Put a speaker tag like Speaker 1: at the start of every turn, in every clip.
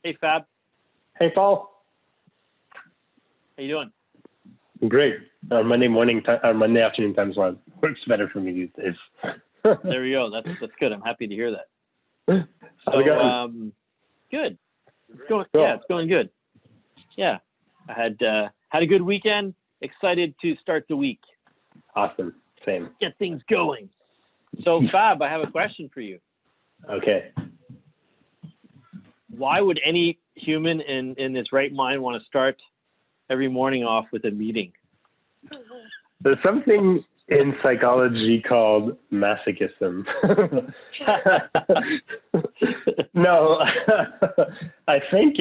Speaker 1: Hey, Fab.
Speaker 2: Hey, Paul.
Speaker 1: How you doing?
Speaker 2: Great. Monday afternoon time slot works better for me these days.
Speaker 1: There we go. That's good. I'm happy to hear that.
Speaker 2: How's it going?
Speaker 1: Good. It's going.
Speaker 2: Cool.
Speaker 1: Yeah, it's going good. Yeah, I had a good weekend. Excited to start the week.
Speaker 2: Awesome. Same.
Speaker 1: Get things going. So, Fab, I have a question for you.
Speaker 2: Okay.
Speaker 1: Why would any human in his right mind want to start every morning off with a meeting?
Speaker 2: There's something in psychology called masochism. No, I think,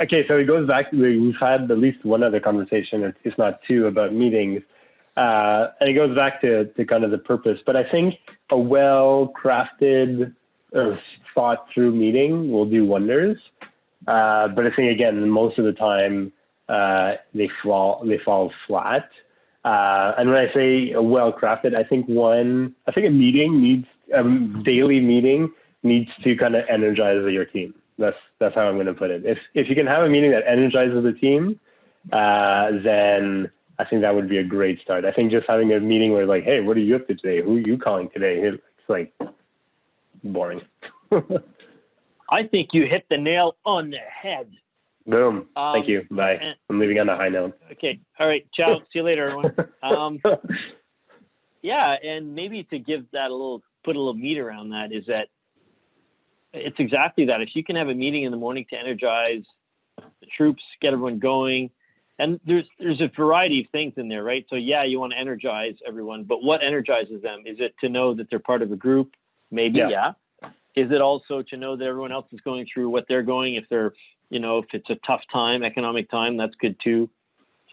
Speaker 2: okay, so it goes back to, we've had at least one other conversation, if not two, about meetings. And it goes back to kind of the purpose. But I think a well-crafted or thought-through meeting will do wonders. But I think, again, most of the time, they fall flat. And when I say well-crafted, I think a meeting daily meeting needs to kind of energize your team. That's how I'm going to put it. If you can have a meeting that energizes the team, then I think that would be a great start. I think just having a meeting where like, hey, what are you up to today? Who are you calling today? It's like boring.
Speaker 1: I think you hit the nail on the head.
Speaker 2: Boom. Thank you. Bye. I'm leaving on a high note.
Speaker 1: Okay. All right. Ciao. See you later, everyone. Yeah, and maybe to give that put a little meat around that is that it's exactly that. If you can have a meeting in the morning to energize the troops, get everyone going, and there's a variety of things in there, right? So yeah, you want to energize everyone, but what energizes them? Is it to know that they're part of a group? Maybe, yeah. Is it also to know that everyone else is going through what they're going? If they're, if it's a tough time, economic time, that's good too.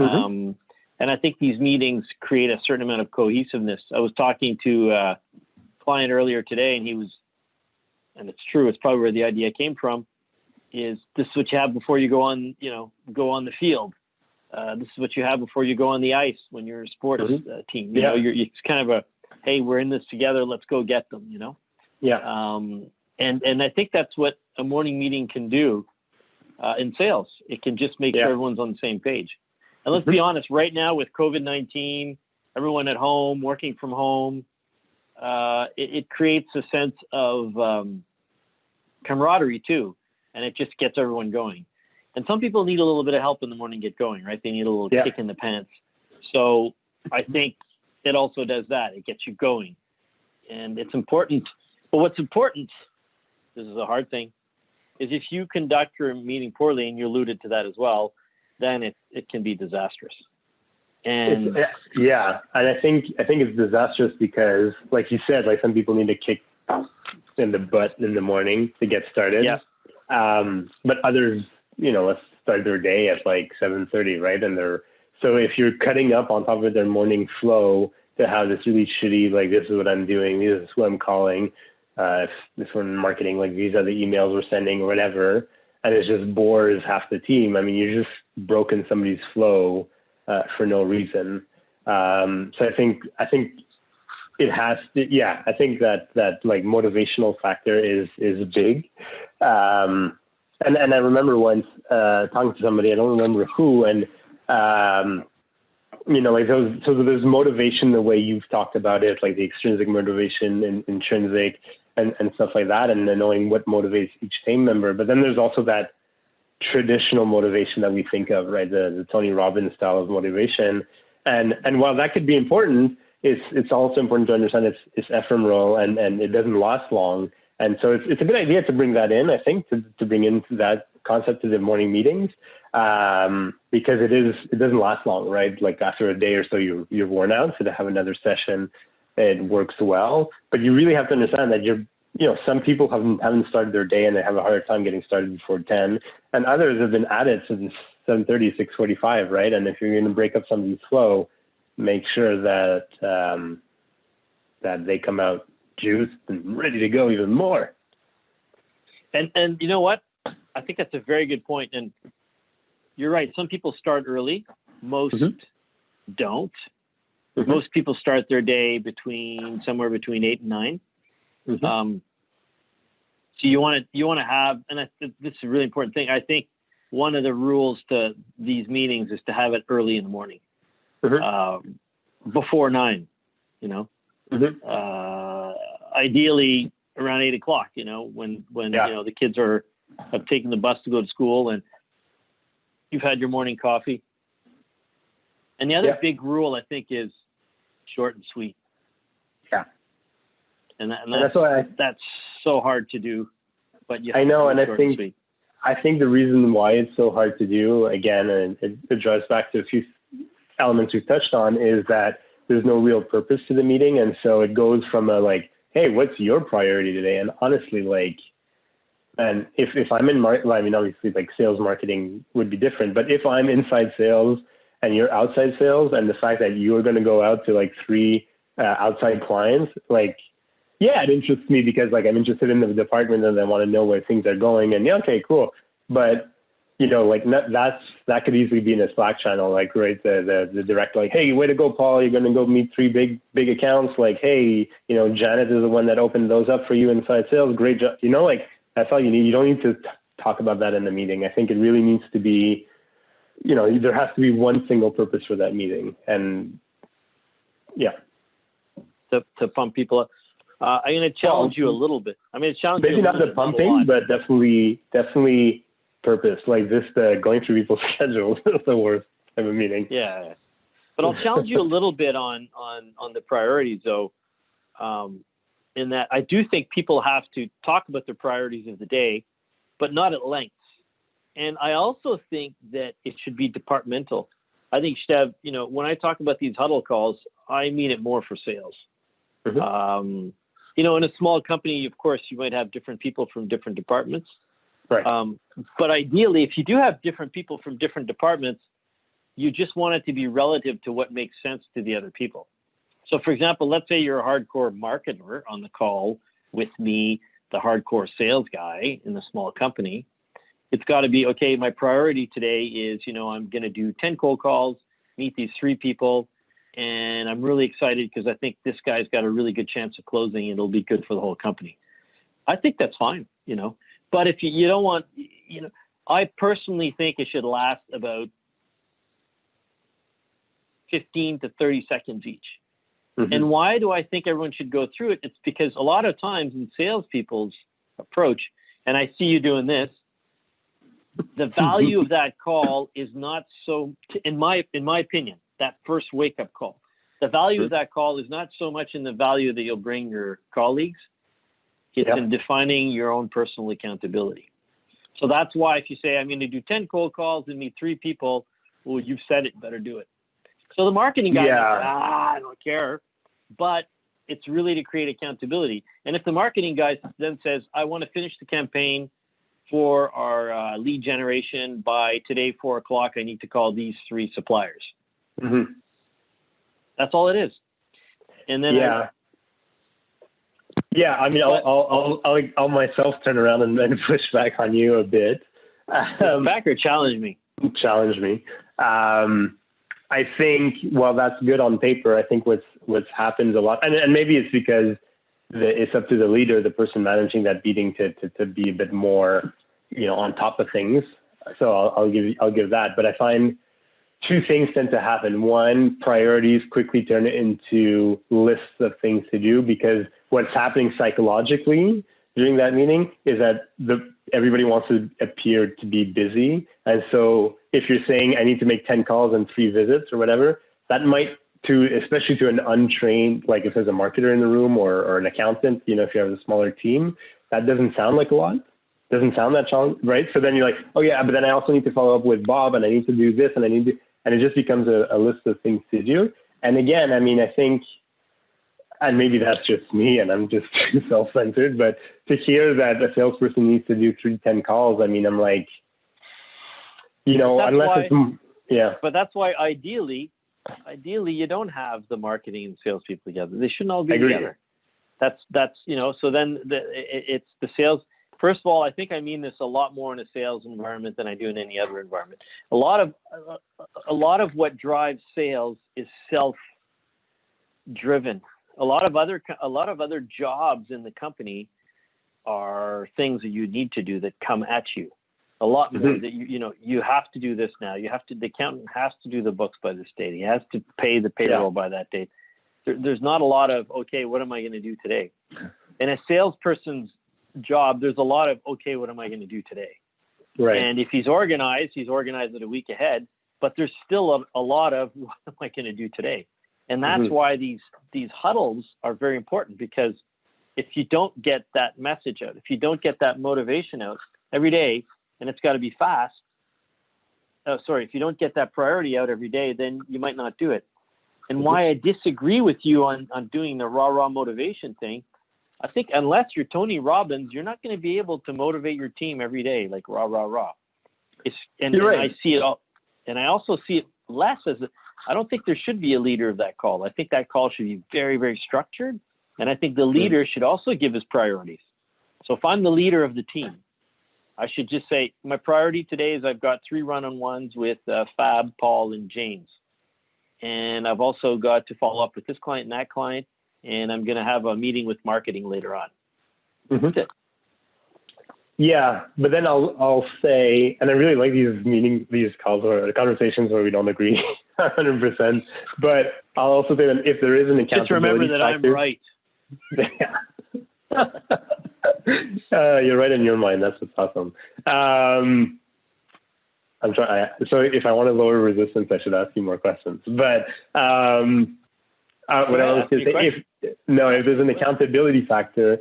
Speaker 1: Mm-hmm. And I think these meetings create a certain amount of cohesiveness. I was talking to a client earlier today, and it's true, it's probably where the idea came from, is this is what you have before you go on the field. This is what you have before you go on the ice when you're a sports team. It's kind of hey, we're in this together. Let's go get them, Yeah. And I think that's what a morning meeting can do in sales. It can just make sure everyone's on the same page. And let's be honest, right now with COVID-19, everyone at home, working from home, it creates a sense of camaraderie too. And it just gets everyone going. And some people need a little bit of help in the morning to get going, right? They need a little kick in the pants. So I think it also does that. It gets you going. And it's important. But what's important, this is a hard thing, is if you conduct your meeting poorly, and you alluded to that as well, then it can be disastrous. And
Speaker 2: and I think it's disastrous because, like you said, like some people need a kick in the butt in the morning to get started.
Speaker 1: Yeah.
Speaker 2: But others, let's start their day at like 7:30, right? So if you're cutting up on top of their morning flow to have this really shitty, like, this is what I'm doing, this is who I'm calling, if this one in marketing, like these are the emails we're sending or whatever, and it just bores half the team. I mean, you're just broken somebody's flow for no reason. So I think it has to, I think that like motivational factor is big. And I remember once talking to somebody, I don't remember who, and like there's motivation the way you've talked about it, like the extrinsic motivation and intrinsic and stuff like that, and then knowing what motivates each team member. But then there's also that traditional motivation that we think of, right? The Tony Robbins style of motivation. And while that could be important, it's also important to understand it's ephemeral and it doesn't last long. And so it's a good idea to bring that in, I think, to bring into that concept to the morning meetings, because it doesn't last long, right? Like after a day or so, you're worn out. So to have another session, it works well. But you really have to understand that some people haven't started their day and they have a harder time getting started before 10, and others have been at it since 7:30, 6:45, right? And if you're going to break up somebody's flow, make sure that they come out juiced and ready to go even more.
Speaker 1: And you know what? I think that's a very good point. And you're right. Some people start early. Most don't. Most people start their day somewhere between 8 and 9. So you want to have, and this is a really important thing. I think one of the rules to these meetings is to have it early in the morning, before 9. Ideally around 8 o'clock. When the kids have taken the bus to go to school and you've had your morning coffee. And the other big rule I think is short and sweet.
Speaker 2: Yeah.
Speaker 1: And that's so hard to do, but
Speaker 2: I know, and I think the reason why it's so hard to do, again, and it drives back to a few elements we've touched on, is that there's no real purpose to the meeting, and so it goes from a like, hey, what's your priority today? And honestly, like, and if I'm in obviously like sales marketing would be different, but if I'm inside sales and you're outside sales, and the fact that you're going to go out to like 3 outside clients, like, yeah, it interests me because like I'm interested in the department and I want to know where things are going. And okay, cool. But like that could easily be in a Slack channel, like, right, the direct, like, hey, way to go, Paul, you're going to go meet 3 big accounts. Like, hey, Janet is the one that opened those up for you inside sales. Great job. Like, that's all you need. You don't need to talk about that in the meeting. I think it really needs to be, there has to be one single purpose for that meeting. And yeah.
Speaker 1: To pump people up. I'm going to challenge you a little bit. I'm going to challenge you.
Speaker 2: Maybe not the pumping, but definitely purpose. Like this, going through people's schedules is the worst type of meeting.
Speaker 1: Yeah, but I'll challenge you a little bit on the priorities, though. In that, I do think people have to talk about their priorities of the day, but not at length. And I also think that it should be departmental. I think you should have, when I talk about these huddle calls, I mean it more for sales. Mm-hmm. In a small company, of course, you might have different people from different departments.
Speaker 2: Right.
Speaker 1: But ideally, if you do have different people from different departments, you just want it to be relative to what makes sense to the other people. So, for example, let's say you're a hardcore marketer on the call with me, the hardcore sales guy in the small company. It's got to be, okay, my priority today is, I'm going to do 10 cold calls, meet these 3 people. And I'm really excited because I think this guy's got a really good chance of closing and it'll be good for the whole company. I think that's fine, But if you don't want, I personally think it should last about 15 to 30 seconds each. Mm-hmm. And why do I think everyone should go through it? It's because a lot of times in salespeople's approach, and I see you doing this, the value of that call is not so, in my opinion, that first wake-up call. The value of that call is not so much in the value that you'll bring your colleagues. It's in defining your own personal accountability. So that's why if you say, I'm going to do 10 cold calls and meet 3 people, well, you've said it, better do it. So the marketing guy, I don't care. But it's really to create accountability. And if the marketing guy then says, I want to finish the campaign for our lead generation by today, 4 o'clock, I need to call these 3 suppliers. Mm-hmm. That's all it is. And then
Speaker 2: I mean, I'll myself turn around and push back on you a bit.
Speaker 1: Back or challenge me?
Speaker 2: Challenge me. I think, well, that's good on paper. I think what's happens a lot, and maybe it's because it's up to the leader, the person managing that meeting, to be a bit more, on top of things. So I'll give that. But I find 2 things tend to happen. One, priorities quickly turn into lists of things to do, because what's happening psychologically during that meeting is that everybody wants to appear to be busy. And so if you're saying I need to make 10 calls and 3 visits or whatever, that might, especially to an untrained, like if there's a marketer in the room or an accountant, if you have a smaller team, that doesn't sound like a lot. Doesn't sound that challenge, right? So then you're like, oh yeah, but then I also need to follow up with Bob and I need to do this and and it just becomes a list of things to do. And again, I mean, I think, and maybe that's just me and I'm just too self-centered, but to hear that a salesperson needs to do 10 calls, I mean, I'm like,
Speaker 1: But that's why ideally you don't have the marketing and salespeople together. They shouldn't all be together. That's so then it's the sales. First of all, I think I mean this a lot more in a sales environment than I do in any other environment. A lot of what drives sales is self-driven. A lot of other jobs in the company are things that you need to do that come at you. A lot more that you have to do this now. The accountant has to do the books by this date. He has to pay the payroll by that date. There's not a lot of, okay, what am I going to do today? In a salesperson's job, there's a lot of, okay, what am I going to do today?
Speaker 2: Right.
Speaker 1: And if he's organized it a week ahead, but there's still a lot of, what am I going to do today? And that's why these huddles are very important, because if you don't get that message out, if you don't get that motivation out every day, and it's got to be fast. If you don't get that priority out every day, then you might not do it. And why I disagree with you on doing the raw motivation thing, I think unless you're Tony Robbins, you're not going to be able to motivate your team every day like rah. And I see it all, and I also see it less as I don't think there should be a leader of that call. I think that call should be very, very structured, and I think the leader should also give his priorities. So if I'm the leader of the team, I should just say, my priority today is I've got 3 run-on-ones with Fab, Paul, and James. And I've also got to follow up with this client and that client, and I'm going to have a meeting with marketing later on. That's it.
Speaker 2: Yeah, but then I'll say, and I really like these calls or conversations where we don't agree 100%, but I'll also say that if there is an accountability
Speaker 1: just remember that
Speaker 2: factor,
Speaker 1: I'm right.
Speaker 2: You're right in your mind. That's what's awesome. I'm trying. So if I want to lower resistance, I should ask you more questions. But what I was going to say, if there's an accountability factor,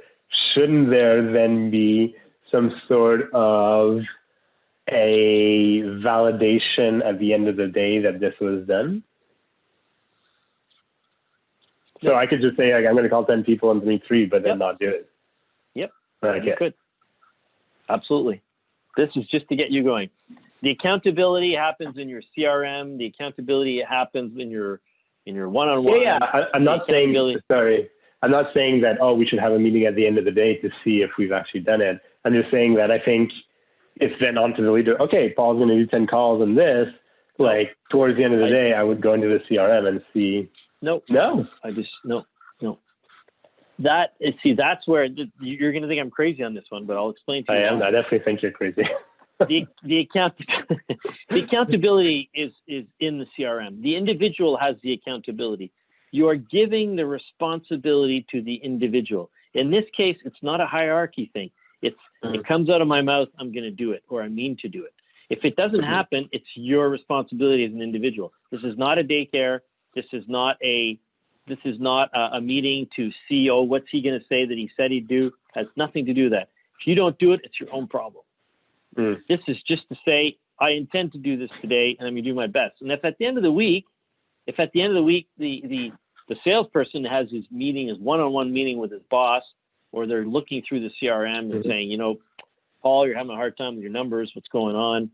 Speaker 2: shouldn't there then be some sort of a validation at the end of the day that this was done? So I could just say, like, I'm going to call 10 people and meet 3, but then not do it.
Speaker 1: Yep.
Speaker 2: Okay.
Speaker 1: You could. Absolutely. This is just to get you going. The accountability happens in your CRM. The accountability happens in your one-on-one.
Speaker 2: Yeah. I'm not saying, sorry. I'm not saying that, we should have a meeting at the end of the day to see if we've actually done it. I'm just saying that I think it's then on to the leader. Okay, Paul's going to do 10 calls on this. Like, towards the end of the day, I would go into the CRM and see. No. That's where you're going to think I'm crazy on this one, but I'll explain to you. I am. I definitely think you're crazy.
Speaker 1: the accountability is in the CRM. The individual has the accountability. You are giving the responsibility to the individual. In this case, it's not a hierarchy thing. It comes out of my mouth, I'm going to do it, or I mean to do it. If it doesn't happen, it's your responsibility as an individual. This is not a daycare. This is not a meeting to see, what's he going to say that he said he'd do? It has nothing to do with that. If you don't do it, it's your own problem. This is just to say, I intend to do this today, and I'm going to do my best. And if at the end of the week, the salesperson has his one-on-one meeting with his boss, or they're looking through the CRM and saying, Paul, you're having a hard time with your numbers. What's going on?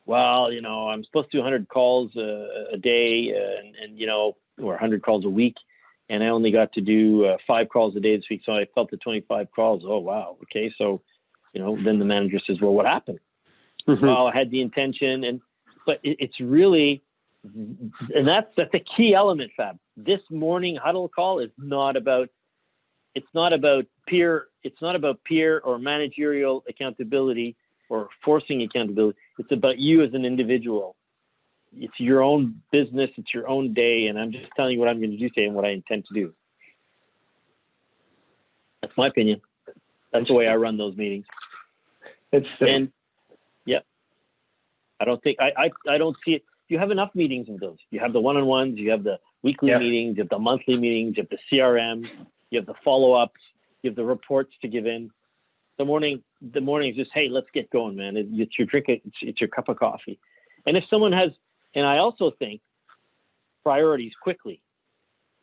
Speaker 1: Well, I'm supposed to do 100 calls a day, or 100 calls a week, and I only got to do 5 calls a day this week. So I felt the 25 calls. Oh, wow. Okay. So, then the manager says, well, what happened? Well, I had the intention, but it's really, and that's the key element, Fab. This morning huddle call is not about peer or managerial accountability or forcing accountability. It's about you as an individual. It's your own business. It's your own day. And I'm just telling you what I'm going to do today and what I intend to do. That's my opinion. That's the way I run those meetings. I don't think, I don't see it. You have enough meetings of those. You have the one-on-ones, you have the weekly meetings, you have the monthly meetings, you have the CRM, you have the follow-ups, you have the reports to give in. The morning is just, hey, let's get going, man. It's your drink, it's your cup of coffee. And if someone has, and I also think priorities quickly,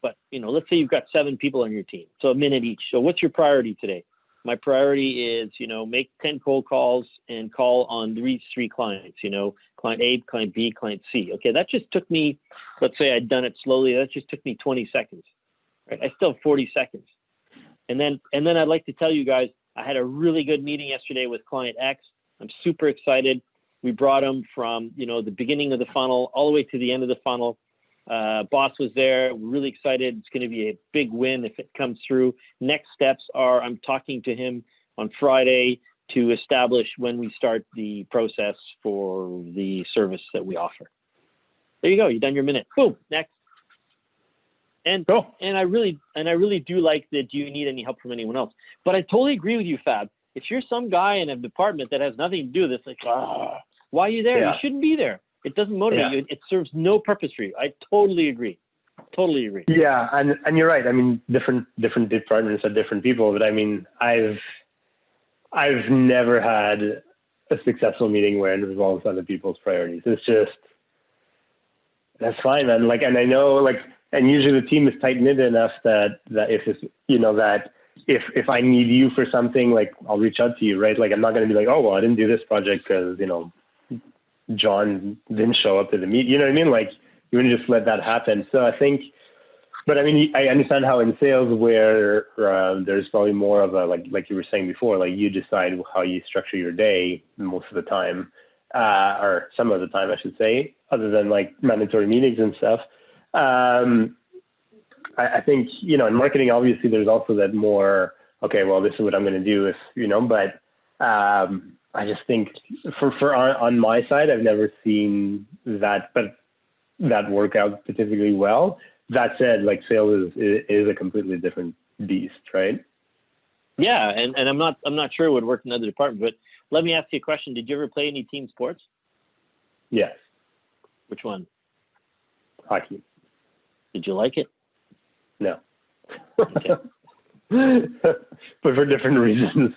Speaker 1: but let's say you've got 7 people on your team, so a minute each. So what's your priority today? My priority is, make 10 cold calls and call on these 3 clients, client A, client B, client C. Okay, that just took me, let's say I'd done it slowly. That just took me 20 seconds. Right? I still have 40 seconds. And then I'd like to tell you guys, I had a really good meeting yesterday with client X. I'm super excited. We brought him from, the beginning of the funnel all the way to the end of the funnel. Boss was there. We're really excited. It's going to be a big win if it comes through. Next steps are I'm talking to him on Friday to establish when we start the process for the service that we offer. There you go. You've done your minute. Boom. Next. And I really do like the do you need any help from anyone else? But I totally agree with you, Fab. If you're some guy in a department that has nothing to do with this, like, why are you there?
Speaker 2: Yeah.
Speaker 1: You shouldn't be there. It doesn't motivate you. It serves no purpose for you. I totally agree. Totally agree.
Speaker 2: Yeah, and you're right. I mean, different departments are different people, but I mean, I've never had a successful meeting where it involves other people's priorities. It's just, that's fine, man. Like, and I know, like, and usually the team is tight knit enough that if it's, that if I need you for something, like, I'll reach out to you, right? Like, I'm not going to be like, oh, well, I didn't do this project because, John didn't show up to the meet. You know what I mean? Like, you wouldn't just let that happen. So I think, but I mean, I understand how in sales where there's probably more of a, like you were saying before, like you decide how you structure your day most of the time, or some of the time, I should say, other than like mandatory meetings and stuff. I think, in marketing, obviously there's also that more, okay, well, this is what I'm going to do if, but I just think for on my side, I've never seen that work out particularly well. That said, like sales is a completely different beast, right?
Speaker 1: Yeah, and I'm not sure it would work in other departments, but let me ask you a question. Did you ever play any team sports?
Speaker 2: Yes.
Speaker 1: Which one?
Speaker 2: Hockey. Did
Speaker 1: you like it?
Speaker 2: No. Okay. But for different reasons.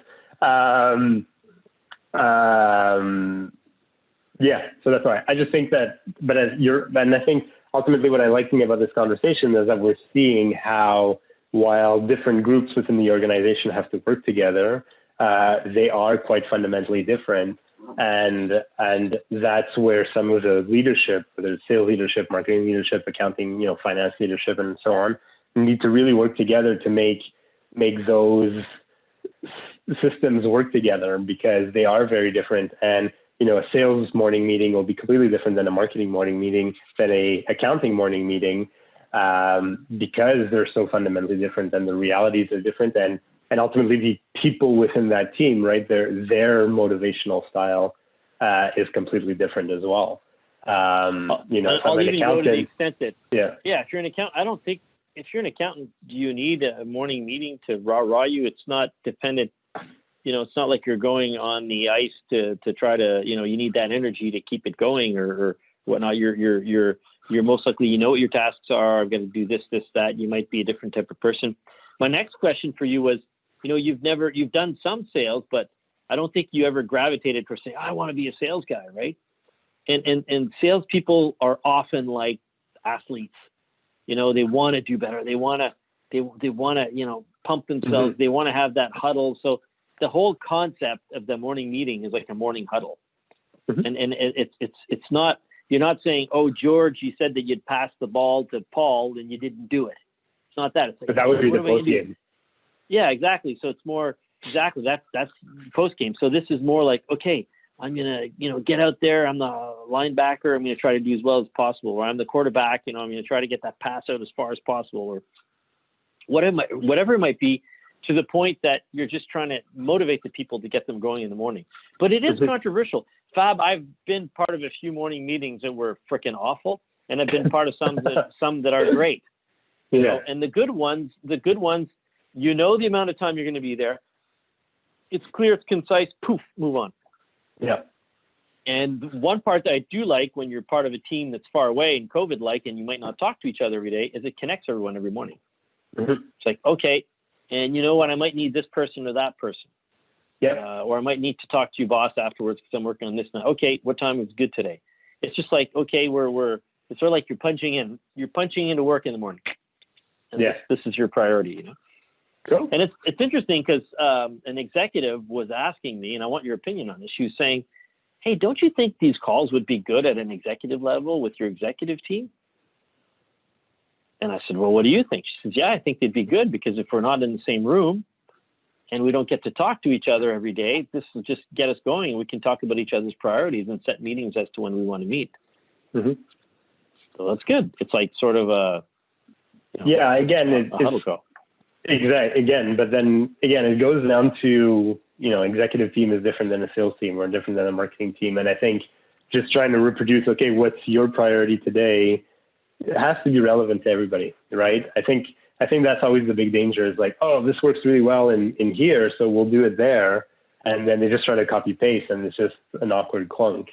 Speaker 2: Yeah, so that's why. I just think that, and I think ultimately what I like about this conversation is that we're seeing how, while different groups within the organization have to work together, they are quite fundamentally different. And that's where some of the leadership, whether it's sales leadership, marketing leadership, accounting, finance leadership, and so on, need to really work together to make those systems work together, because they are very different. And a sales morning meeting will be completely different than a marketing morning meeting, than a accounting morning meeting, because they're so fundamentally different and the realities are different. And ultimately the people within that team, right, their motivational style is completely different as well.
Speaker 1: I'll even go to the extent that, if you're an accountant, I don't think, if you're an accountant, do you need a morning meeting to rah-rah you? It's not dependent. It's not like you're going on the ice to try to, you need that energy to keep it going or whatnot. You're most likely, what your tasks are. I'm going to do this, that. You might be a different type of person. My next question for you was, you've done some sales, but I don't think you ever gravitated for saying, I want to be a sales guy, right? And salespeople are often like athletes. They want to do better. They want to, pump themselves. Mm-hmm. They want to have that huddle. So the whole concept of the morning meeting is like a morning huddle. Mm-hmm. And it's not, you're not saying, oh, George, you said that you'd pass the ball to Paul and you didn't do it. It's not that. It's like,
Speaker 2: but that would be the post game.
Speaker 1: Yeah, exactly. So it's more that's post game. So this is more like, okay, I'm going to, get out there. I'm the linebacker. I'm going to try to do as well as possible. Or I'm the quarterback. I'm going to try to get that pass out as far as possible, or whatever it might be, to the point that you're just trying to motivate the people to get them going in the morning. But it is controversial. Fab, I've been part of a few morning meetings that were freaking awful, and I've been part of some that are great. And the good ones, the amount of time you're going to be there. It's clear, it's concise, poof, move on.
Speaker 2: Yeah.
Speaker 1: And one part that I do like when you're part of a team that's far away and COVID-like, and you might not talk to each other every day, is it connects everyone every morning. Mm-hmm. It's like, okay, and you know what? I might need this person or that person. Yeah. Or I might need to talk to you, boss, afterwards because I'm working on this now. Okay, what time is good today? It's just like, okay, it's sort of like you're punching into work in the morning. And this is your priority, Cool. And it's interesting because an executive was asking me, and I want your opinion on this. She was saying, hey, don't you think these calls would be good at an executive level with your executive team? And I said, well, what do you think? She says, yeah, I think they'd be good, because if we're not in the same room and we don't get to talk to each other every day, this will just get us going, and we can talk about each other's priorities and set meetings as to when we want to meet. Mm-hmm. So that's good. It's like sort of a
Speaker 2: huddle call. Exactly. Again, but then again, it goes down to executive team is different than a sales team or different than a marketing team. And I think just trying to reproduce, okay, what's your priority today? It has to be relevant to everybody, right? I think that's always the big danger is like, oh, this works really well in here, so we'll do it there. And then they just try to copy paste and it's just an awkward clunk.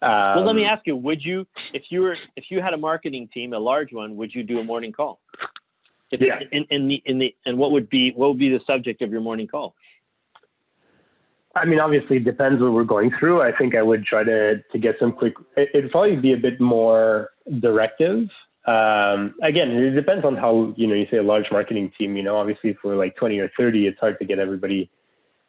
Speaker 1: Well, let me ask you, would you, if you had a marketing team, a large one, would you do a morning call?
Speaker 2: Yeah.
Speaker 1: And what would be the subject of your morning call?
Speaker 2: I mean, obviously it depends what we're going through. I think I would try to get some quick, it'd probably be a bit more directive. Again, it depends on how, you say a large marketing team, obviously if we're like 20 or 30, it's hard to get everybody,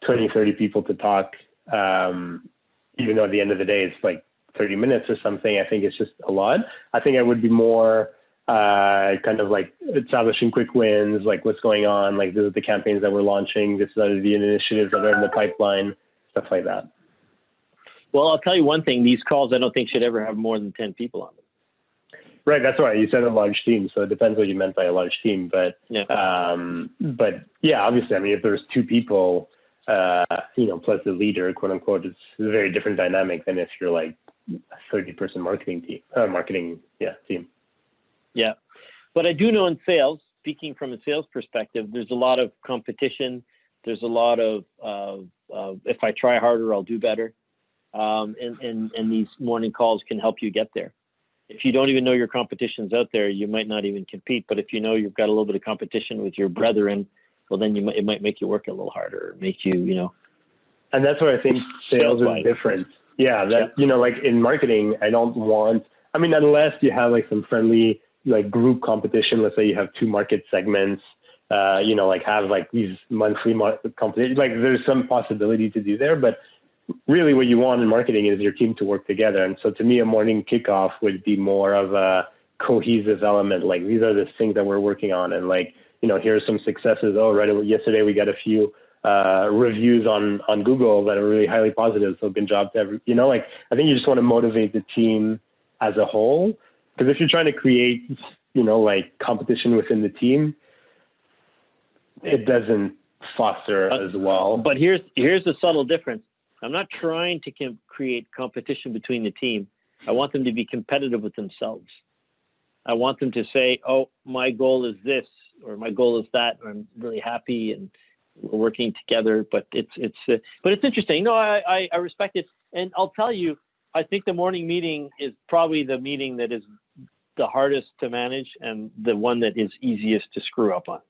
Speaker 2: 20, 30 people to talk. Even though at the end of the day, it's like 30 minutes or something. I think it's just a lot. I think I would be more kind of like establishing quick wins, like what's going on, like this is the campaigns that we're launching, this is the initiatives that are in the pipeline, stuff like that.
Speaker 1: Well, I'll tell you one thing, these calls I don't think should ever have more than 10 people on them.
Speaker 2: Right, that's right. You said a large team, so it depends what you meant by a large team. But
Speaker 1: yeah,
Speaker 2: obviously, I mean, if there's 2 people, plus the leader, quote unquote, it's a very different dynamic than if you're like a 30-person marketing team. Team.
Speaker 1: Yeah, but I do know in sales, speaking from a sales perspective, there's a lot of competition. There's a lot of if I try harder, I'll do better. And these morning calls can help you get there. If you don't even know your competition's out there, you might not even compete. But if you know you've got a little bit of competition with your brethren, well, then it might make you work a little harder, make you,
Speaker 2: And that's where I think sales is different. Yeah, like in marketing, I don't want, I mean, unless you have like some friendly like group competition, let's say you have 2 market segments, like have like these monthly competition, like there's some possibility to do there, but really what you want in marketing is your team to work together. And so to me, a morning kickoff would be more of a cohesive element. Like these are the things that we're working on. And like, here's some successes. Oh, right. Yesterday we got a few reviews on Google that are really highly positive. So good job to I think you just want to motivate the team as a whole. Because if you're trying to create, like competition within the team, it doesn't foster as well.
Speaker 1: But here's the subtle difference. I'm not trying to create competition between the team. I want them to be competitive with themselves. I want them to say, oh, my goal is this, or my goal is that, or I'm really happy and we're working together. But it's interesting. No, I respect it. And I'll tell you, I think the morning meeting is probably the meeting that is the hardest to manage and the one that is easiest to screw up on.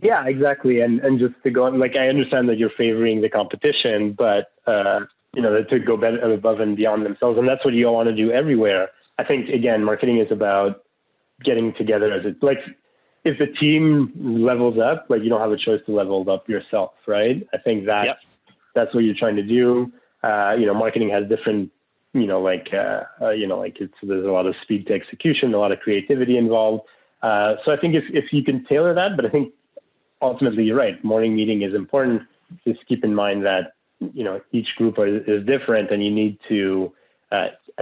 Speaker 2: Yeah, exactly. And just to go on, like, I understand that you're favoring the competition, but, to go above and beyond themselves. And that's what you all want to do everywhere. I think, again, marketing is about getting together if the team levels up, like you don't have a choice to level up yourself, right? I think that's what you're trying to do. Marketing has different, there's a lot of speed to execution, a lot of creativity involved. So I think if you can tailor that, but I think ultimately you're right. Morning meeting is important. Just keep in mind that, each group is different and you need to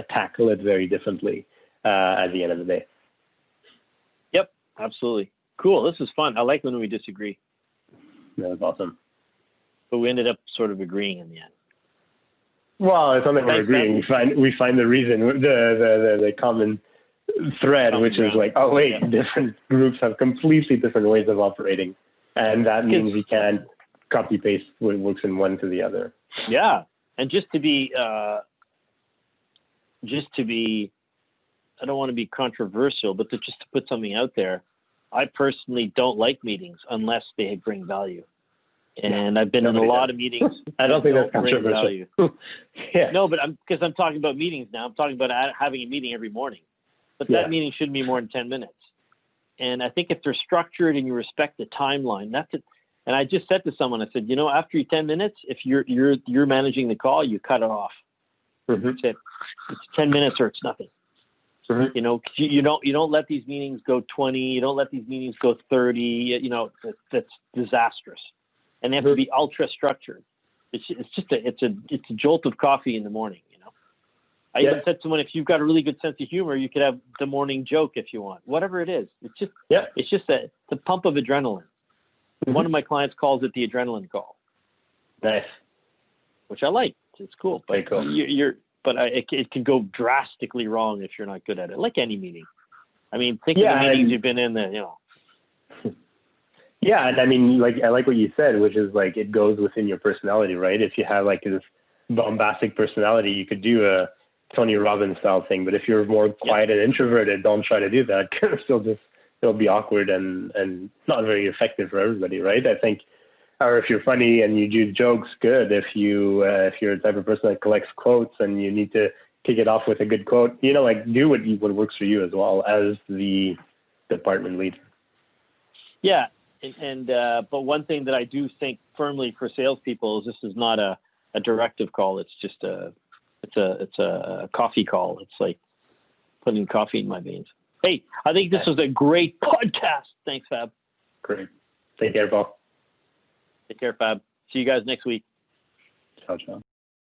Speaker 2: tackle it very differently at the end of the day.
Speaker 1: Yep, absolutely. Cool. This is fun. I like when we disagree.
Speaker 2: That was awesome.
Speaker 1: But we ended up sort of agreeing in the end.
Speaker 2: Well, it's not that we're agreeing. We find the reason, the common thread, which is like, oh wait, different groups have completely different ways of operating, and that means we can't copy paste what works in one to the other.
Speaker 1: Yeah, and just to be, I don't want to be controversial, but to put something out there, I personally don't like meetings unless they bring value. And I've been in a lot of meetings.
Speaker 2: I don't think that's controversial.
Speaker 1: Yeah. No, but because I'm talking about meetings now. I'm talking about having a meeting every morning. But that meeting shouldn't be more than 10 minutes. And I think if they're structured and you respect the timeline, that's it. And I just said to someone, I said, after 10 minutes, if you're managing the call, you cut it off. Mm-hmm. It's 10 minutes or it's nothing. Mm-hmm. You don't let these meetings go 20. You don't let these meetings go 30. That's disastrous. And they have to be ultra structured. It's a jolt of coffee in the morning. I even said to someone, if you've got a really good sense of humor, you could have the morning joke if you want. Whatever it is, it's just the pump of adrenaline. Mm-hmm. One of my clients calls it the adrenaline call.
Speaker 2: Nice.
Speaker 1: which I like. It's cool. But
Speaker 2: Very cool.
Speaker 1: it can go drastically wrong if you're not good at it. Like any meeting. I mean, think of the meetings you've been in that,
Speaker 2: Yeah, and I mean, like I like what you said, which is like it goes within your personality, right? If you have like this bombastic personality, you could do a Tony Robbins style thing. But if you're more quiet and introverted, don't try to do that. It'll be awkward and not very effective for everybody, right? I think, or if you're funny and you do jokes, good. If you're the type of person that collects quotes and you need to kick it off with a good quote, like do what works for you as well as the department lead.
Speaker 1: Yeah. But one thing that I do think firmly for salespeople is this is not a directive call. It's just it's a coffee call. It's like putting coffee in my veins. Hey, I think this was a great podcast. Thanks, Fab.
Speaker 2: Great. Take care, Paul.
Speaker 1: Take care, Fab. See you guys next week.
Speaker 2: Ciao, ciao.